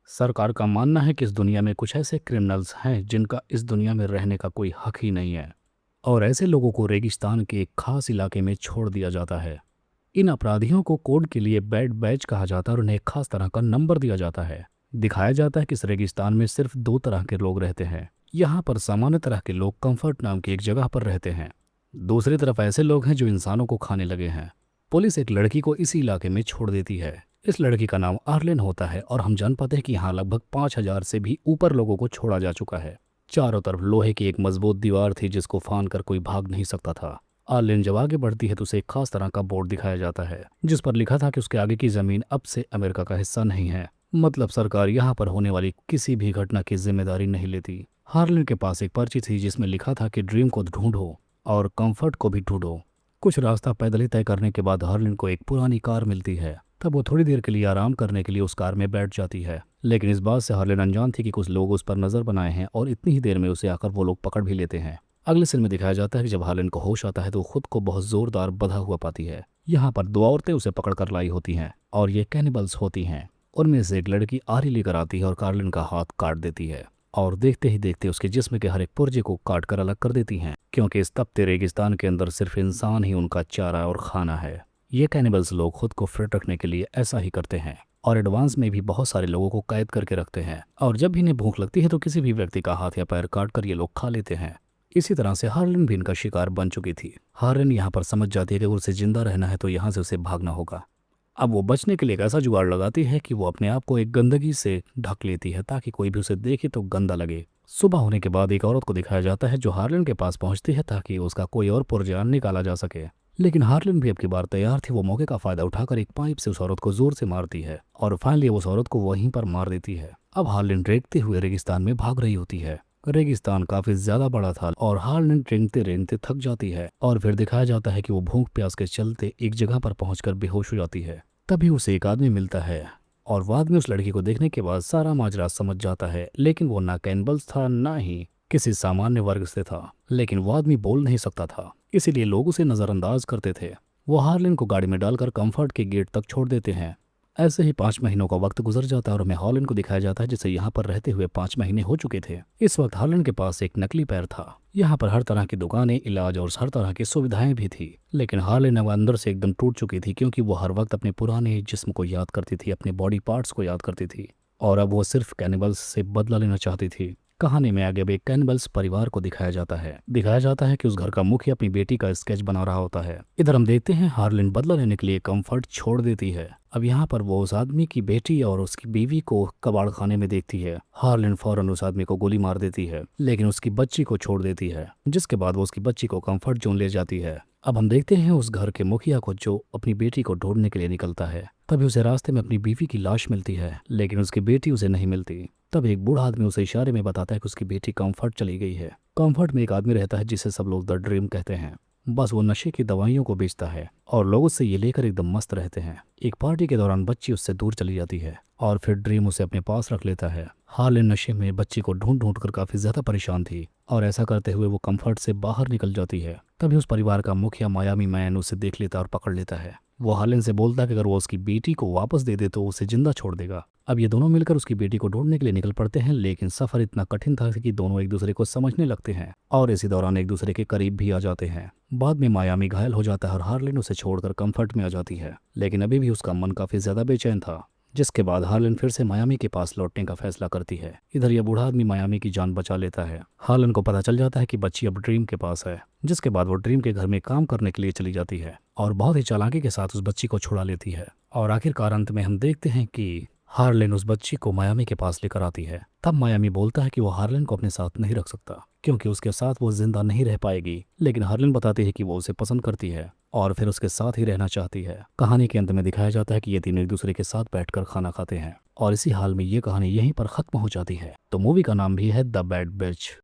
सरकार का मानना है कि इस दुनिया में कुछ ऐसे क्रिमिनल्स हैं जिनका इस दुनिया में रहने का कोई हक ही नहीं है और ऐसे लोगों को रेगिस्तान के एक खास इलाके में छोड़ दिया जाता है। इन अपराधियों को कोड के लिए बैड बैच कहा जाता है और उन्हें एक खास तरह का नंबर दिया जाता है। दिखाया जाता है कि इस रेगिस्तान में सिर्फ दो तरह के लोग रहते हैं। यहाँ पर सामान्य तरह के लोग कंफर्ट नाम की एक जगह पर रहते हैं। दूसरी तरफ ऐसे लोग हैं जो इंसानों को खाने लगे हैं। पुलिस एक लड़की को इसी इलाके में छोड़ देती है। इस लड़की का नाम आर्लिन होता है और हम जान पाते हैं कि यहाँ लगभग 5,000 से भी ऊपर लोगों को छोड़ा जा चुका है। चारों तरफ लोहे की एक मजबूत दीवार थी जिसको फांद कर कोई भाग नहीं सकता था। आर्लिन जब आगे बढ़ती है तो उसे एक खास तरह का बोर्ड दिखाया जाता है जिस पर लिखा था कि उसके आगे की जमीन अब से अमेरिका का हिस्सा नहीं है। मतलब सरकार यहाँ पर होने वाली किसी भी घटना की जिम्मेदारी नहीं लेती। हार्लिन के पास एक पर्ची थी जिसमें लिखा था कि ड्रीम को ढूंढो और कंफर्ट को भी ढूंढो। कुछ रास्ता पैदल ही तय करने के बाद हार्लिन को एक पुरानी कार मिलती है। तब वो थोड़ी देर के लिए आराम करने के लिए उस कार में बैठ जाती है, लेकिन इस बात से हार्लिन अनजान थी कि कुछ लोग उस पर नजर बनाए हैं और इतनी ही देर में उसे आकर वो लोग पकड़ भी लेते हैं। अगले सीन में दिखाया जाता है कि जब हार्लिन को होश आता है तो वो खुद को बहुत जोरदार बंधा हुआ पाती है। यहाँ पर दो औरतें उसे पकड़ कर लाई होती हैं और ये कैनिबल्स होती हैं। उनमें से एक लड़की आरी लेकर आती है और कार्लिन का हाथ काट देती है और देखते ही देखते उसके जिस्म के हर एक पुर्जे को काट कर अलग कर देती हैं, क्योंकि इस तपते रेगिस्तान के अंदर सिर्फ इंसान ही उनका चारा और खाना है। ये कैनिबल्स लोग खुद को फिट रखने के लिए ऐसा ही करते हैं और एडवांस में भी बहुत सारे लोगों को कैद करके रखते हैं और जब भी इन्हें भूख लगती है तो किसी भी व्यक्ति का हाथ या पैर काट कर ये लोग खा लेते हैं। इसी तरह से हार्लिन भी इनका शिकार बन चुकी थी। हार्लिन यहाँ पर समझ जाती है कि उसे जिंदा रहना है तो यहाँ से उसे भागना होगा। अब वो बचने के लिए एक ऐसा जुगाड़ लगाती है कि वो अपने आप को एक गंदगी से ढक लेती है ताकि कोई भी उसे देखे तो गंदा लगे। सुबह होने के बाद एक औरत को दिखाया जाता है जो हार्लिन के पास पहुंचती है ताकि उसका कोई और पुर्जा निकाला जा सके, लेकिन हार्लिन भी अब की बार तैयार थी। वो मौके का फायदा उठाकर एक पाइप से उस औरत को जोर से मारती है और फाइनली उस औरत को वहीं पर मार देती है। अब हार्लिन रेंगते हुए रेगिस्तान में भाग रही होती है। रेगिस्तान काफी ज्यादा बड़ा था और हार्लिन रेंगते रेंगते थक जाती है और फिर दिखाया जाता है कि वो भूख प्यास के चलते एक जगह पर पहुंचकर बेहोश हो जाती है। तभी उसे एक आदमी मिलता है और वो आदमी उस लड़की को देखने के बाद सारा माजरा समझ जाता है, लेकिन वो ना कैनिबल्स था ना ही किसी सामान्य वर्ग से था। लेकिन वो आदमी बोल नहीं सकता था, इसीलिए लोग उसे नजरअंदाज करते थे। वो हार्लिन को गाड़ी में डालकर कंफर्ट के गेट तक छोड़ देते हैं। ऐसे ही 5 महीनों का वक्त गुजर जाता है और हमें हार्लिन को दिखाया जाता है जिसे यहाँ पर रहते हुए 5 महीने हो चुके थे। इस वक्त हार्लिन के पास एक नकली पैर था। यहाँ पर हर तरह की दुकानें, इलाज और हर तरह की सुविधाएं भी थी, लेकिन हार्लिन अब अंदर से एकदम टूट चुकी थी क्योंकि वो हर वक्त अपने पुराने जिस्म को याद करती थी, अपने बॉडी पार्ट्स को याद करती थी और अब वो सिर्फ कैनिबल्स से बदला लेना चाहती थी। कहानी में आगे अब एक कैनिबल्स परिवार को दिखाया जाता है कि उस घर का मुखिया अपनी बेटी का स्केच बना रहा होता है। इधर हम देखते हैं हार्लिन बदला लेने के लिए कंफर्ट छोड़ देती है। अब यहाँ पर वो उस आदमी की बेटी और उसकी बीवी को कबाड़ खाने में देखती है। हार्लिन फौरन उस आदमी को गोली मार देती है, लेकिन उसकी बच्ची को छोड़ देती है, जिसके बाद वो उसकी बच्ची को कंफर्ट जोन ले जाती है। अब हम देखते हैं उस घर के मुखिया को जो अपनी बेटी को ढूंढने के लिए निकलता है। तभी उसे रास्ते में अपनी बीवी की लाश मिलती है, लेकिन उसकी बेटी उसे नहीं मिलती। तब एक बूढ़ा आदमी उसे इशारे में बताता है कि उसकी बेटी कंफर्ट चली गई है। कंफर्ट में एक आदमी रहता है जिसे सब लोग द ड्रीम कहते हैं। बस वो नशे की दवाइयों को बेचता है और लोग उससे ये लेकर एकदम मस्त रहते हैं। एक पार्टी के दौरान बच्ची उससे दूर चली जाती है और फिर ड्रीम उसे अपने पास रख लेता है। हार्लिन नशे में बच्ची को ढूंढ ढूंढ कर काफी ज्यादा परेशान थी और ऐसा करते हुए वो कंफर्ट से बाहर निकल जाती है। तभी उस परिवार का मुखिया मायामी मैन उसे देख लेता और पकड़ लेता है। वो हार्लिन से बोलता है कि अगर वो उसकी बेटी को वापस दे दे तो उसे जिंदा छोड़ देगा। अब ये दोनों मिलकर उसकी बेटी को ढूंढने के लिए निकल पड़ते हैं, लेकिन सफर इतना कठिन था कि दोनों एक दूसरे को समझने लगते हैं और इसी दौरान एक दूसरे के करीब भी आ जाते हैं। बाद में मायामी घायल हो जाता है और हार्लिन उसे छोड़कर कंफर्ट में आ जाती है, लेकिन अभी भी उसका मन काफी ज्यादा बेचैन था, जिसके बाद हार्लिन फिर से मायामी के पास लौटने का फैसला करती है। इधर यह बूढ़ा आदमी मायामी की जान बचा लेता है। हार्लिन को पता चल जाता है कि बच्ची अब ड्रीम के पास है, जिसके बाद वो ड्रीम के घर में काम करने के लिए चली जाती है और बहुत ही चालाकी के साथ उस बच्ची को छुड़ा लेती है। और आखिरकार अंत में हम देखते हैं कि हार्लिन उस बच्ची को मायामी के पास लेकर आती है। तब मायामी बोलता है कि वो हार्लिन को अपने साथ नहीं रख सकता क्योंकि उसके साथ वो जिंदा नहीं रह पाएगी, लेकिन हार्लिन बताती है कि वो उसे पसंद करती है और फिर उसके साथ ही रहना चाहती है। कहानी के अंत में दिखाया जाता है कि ये तीनों एक दूसरे के साथ बैठकर खाना खाते हैं और इसी हाल में ये कहानी यहीं पर खत्म हो जाती है। तो मूवी का नाम भी है द बैड बिच।